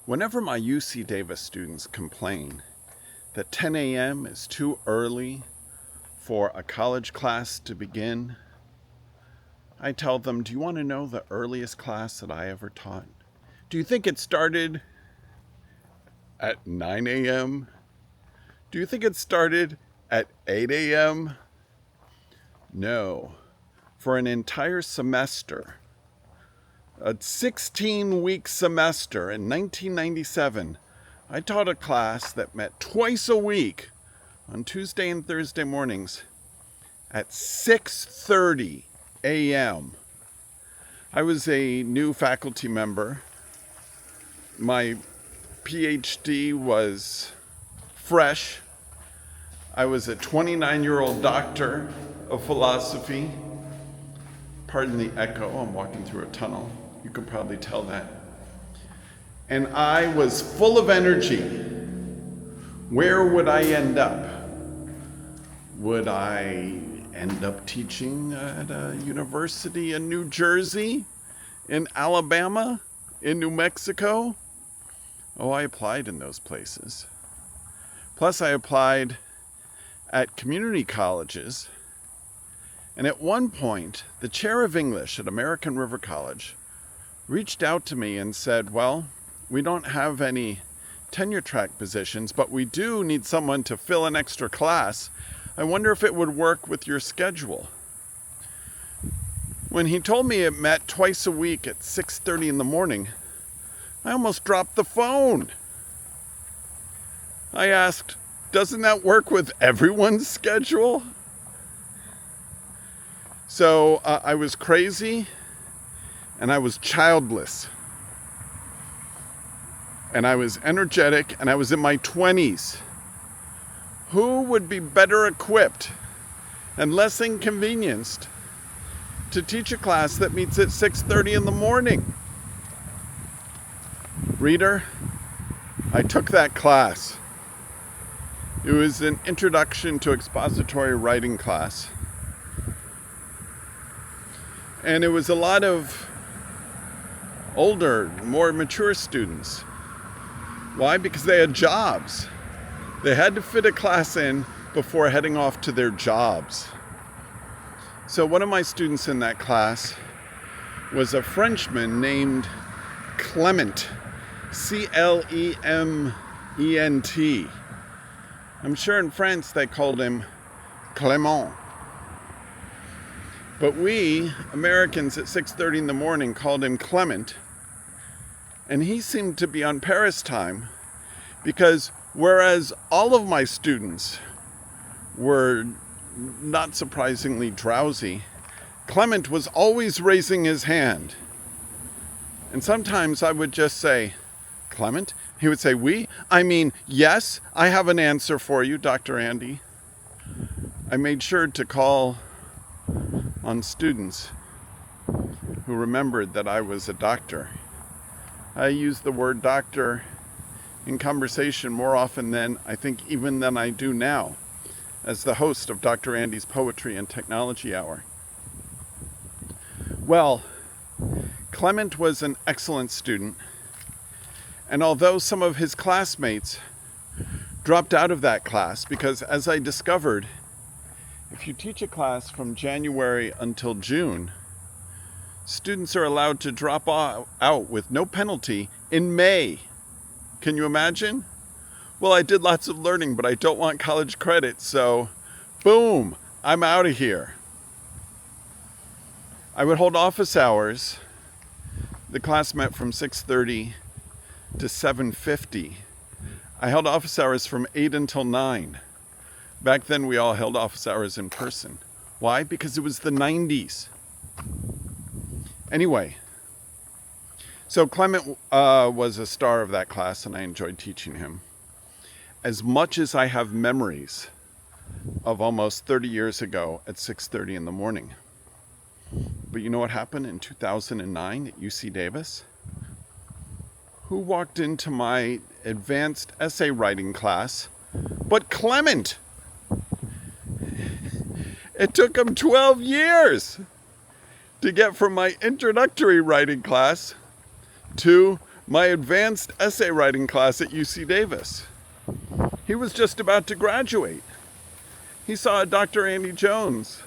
Whenever my UC Davis students complain that 10 a.m. is too early for a college class to begin, I tell them, do you want to know the earliest class that I ever taught? Do you think it started at 9 a.m.? Do you think it started at 8 a.m.? No. For an entire semester, a 16-week semester in 1997, I taught a class that met twice a week on Tuesday and Thursday mornings at 6:30 a.m. I was a new faculty member. My PhD was fresh. I was a 29-year-old doctor of philosophy. Pardon the echo, I'm walking through a tunnel. You can probably tell that. And I was full of energy. Where would I end up? Would I end up teaching at a university in New Jersey, in Alabama, in New Mexico? Oh, I applied in those places. Plus, I applied at community colleges. And at one point, the chair of English at American River College reached out to me and said, well, we don't have any tenure track positions, but we do need someone to fill an extra class. I wonder if it would work with your schedule. When he told me it met twice a week at 6:30 in the morning, I almost dropped the phone. I asked, doesn't that work with everyone's schedule? So I was crazy and I was childless and I was energetic and I was in my 20s. Who would be better equipped and less inconvenienced to teach a class that meets at 6:30 in the morning? Reader, I took that class. It was an introduction to expository writing class. And it was a lot of older, more mature students. Why? Because they had jobs. They had to fit a class in before heading off to their jobs. So one of my students in that class was a Frenchman named Clément, C-L-E-M-E-N-T. I'm sure in France they called him Clément. But we, Americans at 6:30 in the morning, called him Clement. And he seemed to be on Paris time because whereas all of my students were not surprisingly drowsy, Clement was always raising his hand. And sometimes I would just say, Clement? He would say, oui? I mean, yes, I have an answer for you, Dr. Andy. I made sure to call on students who remembered that I was a doctor. I use the word doctor in conversation more often than I think even than I do now as the host of Dr. Andy's Poetry and Technology Hour. Well, Clement was an excellent student, and although some of his classmates dropped out of that class because, as I discovered, if you teach a class from January until June, students are allowed to drop out with no penalty in May. Can you imagine? Well, I did lots of learning, but I don't want college credit, so boom, I'm out of here. I would hold office hours. The class met from 6:30 to 7:50. I held office hours from 8 until 9. Back then, we all held office hours in person. Why? Because it was the 90s. Anyway, so Clement was a star of that class, and I enjoyed teaching him. As much as I have memories of almost 30 years ago at 6:30 in the morning. But you know what happened in 2009 at UC Davis? Who walked into my advanced essay writing class but Clement? It took him 12 years to get from my introductory writing class to my advanced essay writing class at UC Davis. He was just about to graduate. He saw Dr. Andy Jones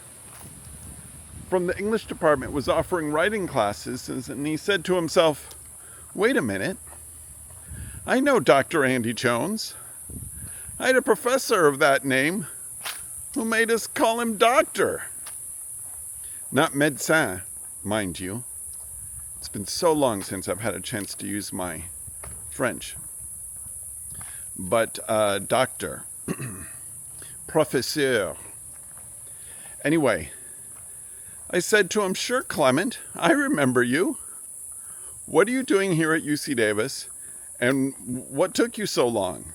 from the English department was offering writing classes, and he said to himself, wait a minute, I know Dr. Andy Jones. I had a professor of that name who made us call him doctor. Not médecin, mind you. It's been so long since I've had a chance to use my French. But doctor, professeur. Anyway, I said to him, sure, Clement, I remember you. What are you doing here at UC Davis? And what took you so long?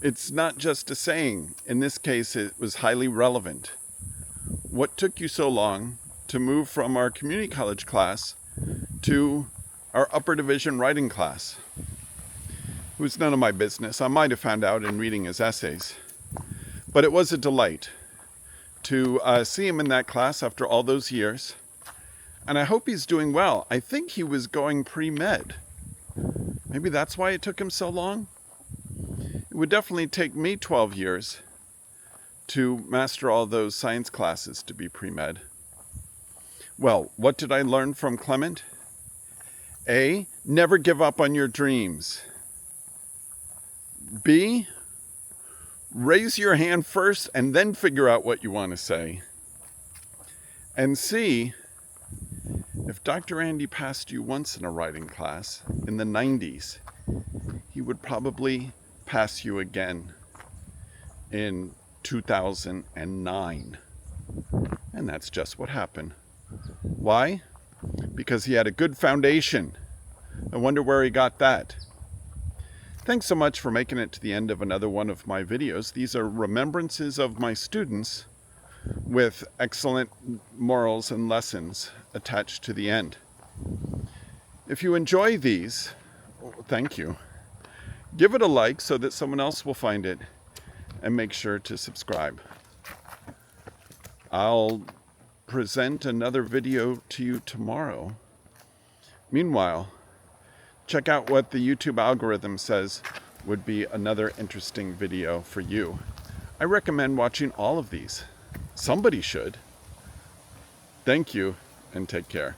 It's not just a saying. In this case, it was highly relevant. What took you so long to move from our community college class to our upper division writing class? It was none of my business. I might have found out in reading his essays. But it was a delight to see him in that class after all those years. And I hope he's doing well. I think he was going pre-med. Maybe that's why it took him so long. It would definitely take me 12 years to master all those science classes to be pre-med. Well, what did I learn from Clement? A, never give up on your dreams. B, raise your hand first and then figure out what you want to say. And C, if Dr. Andy passed you once in a writing class in the 90s, he would probably pass you again in 2009. And that's just what happened. Why? Because he had a good foundation. I wonder where he got that. Thanks so much for making it to the end of another one of my videos. These are remembrances of my students with excellent morals and lessons attached to the end. If you enjoy these, thank you. Give it a like so that someone else will find it, and make sure to subscribe. I'll present another video to you tomorrow. Meanwhile, check out what the YouTube algorithm says would be another interesting video for you. I recommend watching all of these. Somebody should. Thank you, and take care.